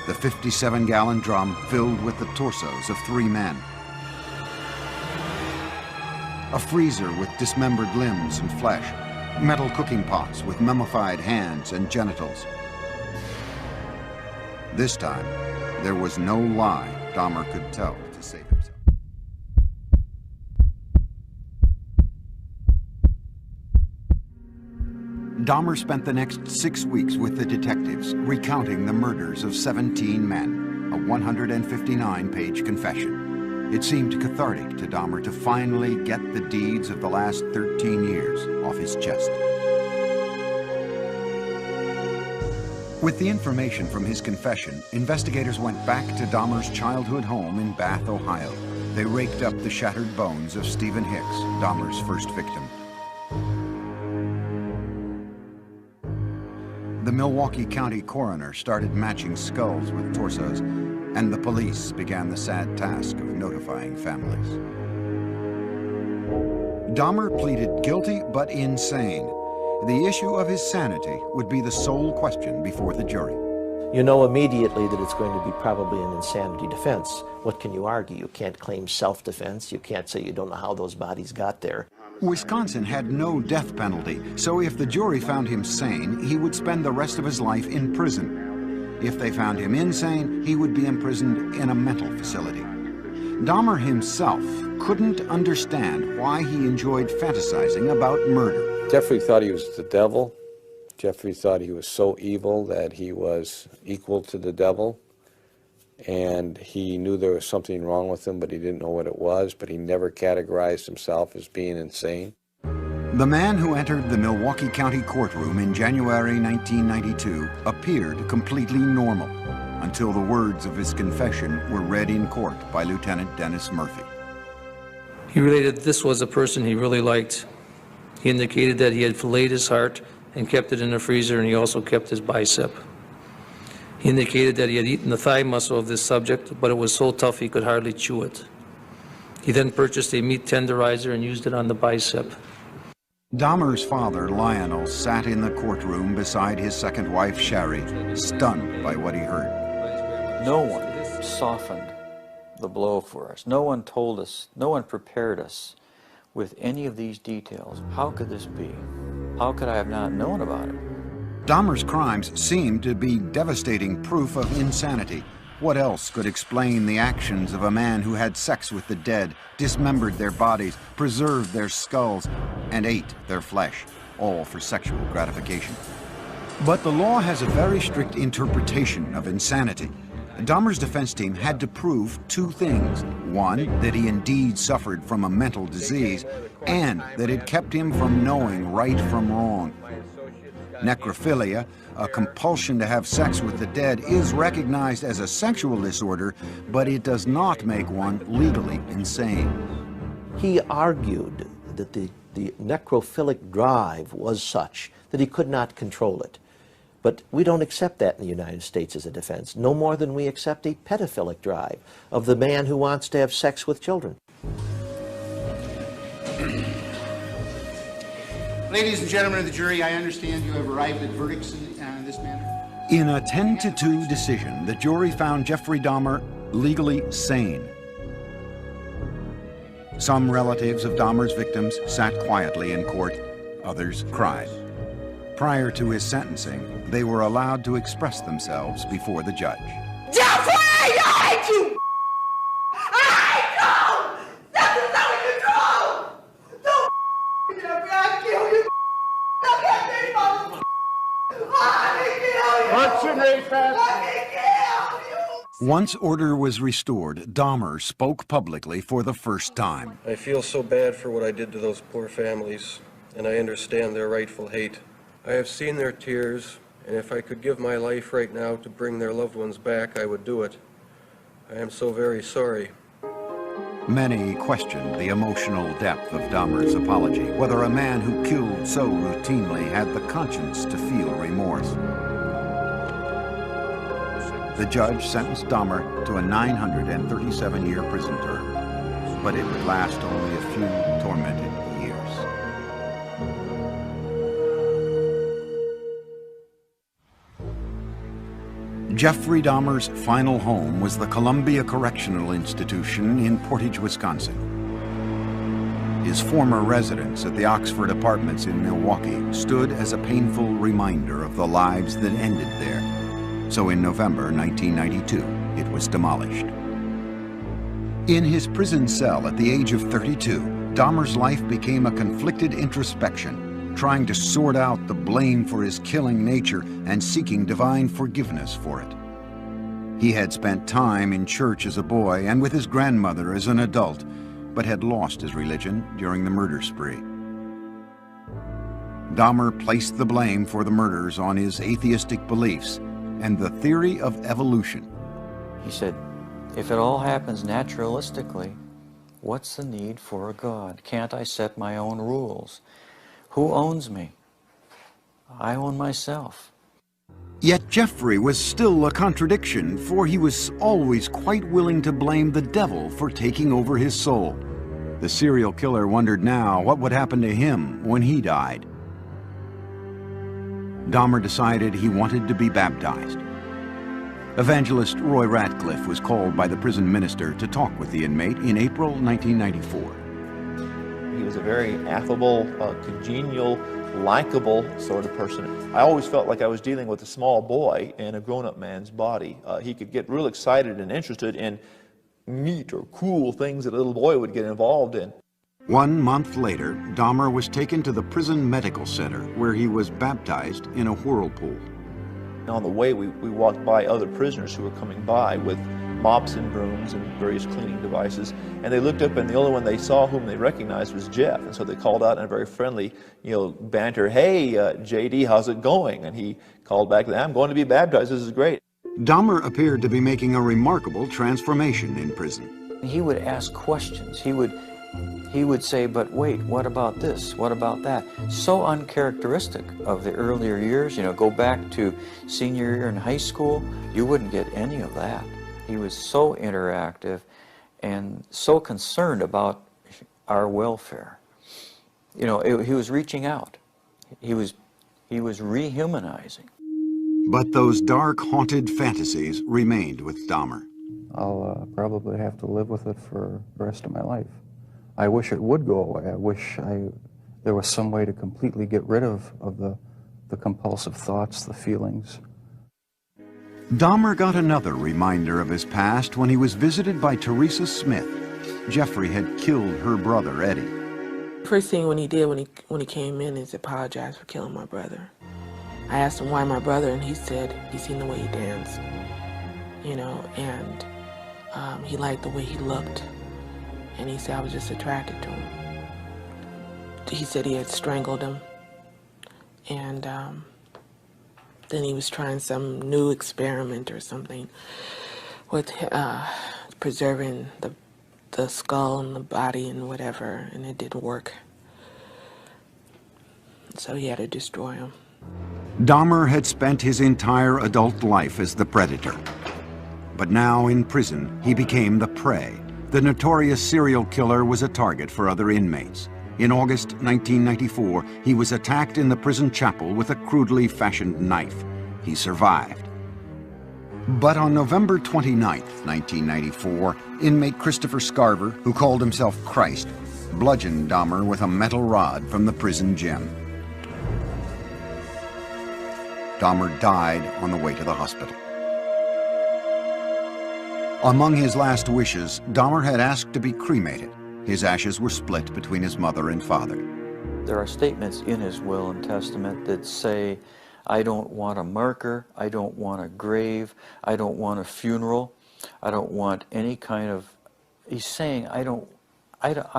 the 57-gallon drum filled with the torsos of 3 men. A freezer with dismembered limbs and flesh, metal cooking pots with mummified hands and genitals. This time, there was no lie Dahmer could tell to save himself. Dahmer spent the next 6 weeks with the detectives, recounting the murders of 17 men, a 159-page confession. It seemed cathartic to Dahmer to finally get the deeds of the last 13 years off his chest. With the information from his confession, investigators went back to Dahmer's childhood home in Bath, Ohio. They raked up the shattered bones of Stephen Hicks, Dahmer's first victim. The Milwaukee County coroner started matching skulls with torsos, and the police began the sad task of notifying families. Dahmer pleaded guilty but insane. The issue of his sanity would be the sole question before the jury. You know immediately that it's going to be probably an insanity defense. What can you argue? You can't claim self-defense. You can't say you don't know how those bodies got there. Wisconsin had no death penalty, so if the jury found him sane, he would spend the rest of his life in prison. If they found him insane, he would be imprisoned in a mental facility. Dahmer himself couldn't understand why he enjoyed fantasizing about murder. Jeffrey thought he was the devil. Jeffrey thought he was so evil that he was equal to the devil. And he knew there was something wrong with him, but he didn't know what it was, but he never categorized himself as being insane. The man who entered the Milwaukee County courtroom in January 1992 appeared completely normal until the words of his confession were read in court by Lieutenant Dennis Murphy. He related this was a person he really liked. He indicated that he had filleted his heart and kept it in the freezer, and he also kept his bicep. He indicated that he had eaten the thigh muscle of this subject, but it was so tough he could hardly chew it. He then purchased a meat tenderizer and used it on the bicep. Dahmer's father, Lionel, sat in the courtroom beside his second wife, Sherry, stunned by what he heard. No one softened the blow for us. No one told us, no one prepared us with any of these details. How could this be? How could I have not known about it? Dahmer's crimes seemed to be devastating proof of insanity. What else could explain the actions of a man who had sex with the dead, dismembered their bodies, preserved their skulls, and ate their flesh, all for sexual gratification? But the law has a very strict interpretation of insanity. Dahmer's defense team had to prove 2 things. One, that he indeed suffered from a mental disease, and that it kept him from knowing right from wrong. Necrophilia, a compulsion to have sex with the dead, is recognized as a sexual disorder, but it does not make one legally insane. He argued that the necrophilic drive was such that he could not control it. But we don't accept that in the United States as a defense, no more than we accept a pedophilic drive of the man who wants to have sex with children. Ladies and gentlemen of the jury, I understand you have arrived at verdicts in this manner. In a 10-2 decision, the jury found Jeffrey Dahmer legally sane. Some relatives of Dahmer's victims sat quietly in court, others cried. Prior to his sentencing, they were allowed to express themselves before the judge. Jeffrey, I hate you! I hate you! Nothing's under control! Don't Jeffrey, I'll kill you! Don't get me, motherfucker! I kill you! What's your name, Pat? I kill you! Once order was restored, Dahmer spoke publicly for the first time. I feel so bad for what I did to those poor families, and I understand their rightful hate. I have seen their tears, and if I could give my life right now to bring their loved ones back, I would do it. I am so very sorry. Many questioned the emotional depth of Dahmer's apology, whether a man who killed so routinely had the conscience to feel remorse. The judge sentenced Dahmer to a 937-year prison term, but it would last only a few tormented years. Jeffrey Dahmer's final home was the Columbia Correctional Institution in Portage, Wisconsin. His former residence at the Oxford Apartments in Milwaukee stood as a painful reminder of the lives that ended there. So in November 1992, it was demolished. In his prison cell at the age of 32, Dahmer's life became a conflicted introspection, trying to sort out the blame for his killing nature and seeking divine forgiveness for it. He had spent time in church as a boy and with his grandmother as an adult, but had lost his religion during the murder spree. Dahmer placed the blame for the murders on his atheistic beliefs and the theory of evolution. He said, if it all happens naturalistically, what's the need for a God? Can't I set my own rules? Who owns me? I own myself. Yet Jeffrey was still a contradiction, for he was always quite willing to blame the devil for taking over his soul. The serial killer wondered now what would happen to him when he died. Dahmer decided he wanted to be baptized. Evangelist Roy Ratcliffe was called by the prison minister to talk with the inmate in April 1994. He was a very affable, congenial, likable sort of person. I always felt like I was dealing with a small boy in a grown-up man's body. He could get real excited and interested in neat or cool things that a little boy would get involved in. 1 month later, Dahmer was taken to the prison medical center, where he was baptized in a whirlpool. On the way, we walked by other prisoners who were coming by with mops and brooms and various cleaning devices, and they looked up, and the only one they saw whom they recognized was Jeff, and so they called out in a very friendly, banter, "Hey, JD, how's it going?" And he called back, "I'm going to be baptized, this is great." Dahmer appeared to be making a remarkable transformation in prison. He would ask questions. He would say, but wait, what about this? What about that? So uncharacteristic of the earlier years. Go back to senior year in high school, you wouldn't get any of that. He was so interactive and so concerned about our welfare. He was reaching out. He was rehumanizing. But those dark, haunted fantasies remained with Dahmer. I'll probably have to live with it for the rest of my life. I wish it would go away. I wish there was some way to completely get rid of the compulsive thoughts, the feelings. Dahmer got another reminder of his past when he was visited by Teresa Smith. Jeffrey had killed her brother, Eddie. First thing when he did when he came in is apologize for killing my brother. I asked him why my brother, and he said he seen the way he danced, and he liked the way he looked, and he said I was just attracted to him. He said he had strangled him, and then he was trying some new experiment or something with preserving the skull and the body and whatever, and it didn't work. So he had to destroy him. Dahmer had spent his entire adult life as the predator. But now in prison, he became the prey. The notorious serial killer was a target for other inmates. In August 1994, he was attacked in the prison chapel with a crudely fashioned knife. He survived. But on November 29, 1994, inmate Christopher Scarver, who called himself Christ, bludgeoned Dahmer with a metal rod from the prison gym. Dahmer died on the way to the hospital. Among his last wishes, Dahmer had asked to be cremated. His ashes were split between his mother and father. There are statements in his will and testament that say, I don't want a marker, I don't want a grave, I don't want a funeral, I don't want any kind of... He's saying, I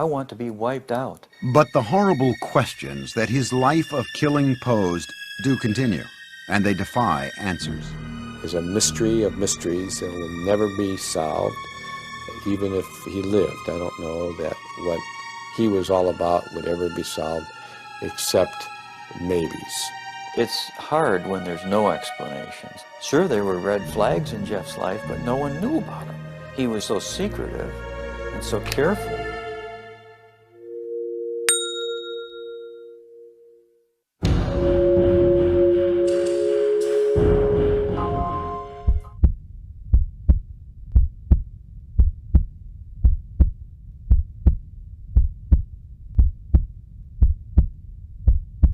want to be wiped out. But the horrible questions that his life of killing posed do continue, and they defy answers. There's a mystery of mysteries that will never be solved, even if he lived. I don't know that what he was all about would ever be solved, except maybes. It's hard when there's no explanations. Sure, there were red flags in Jeff's life, but no one knew about him. He was so secretive and so careful.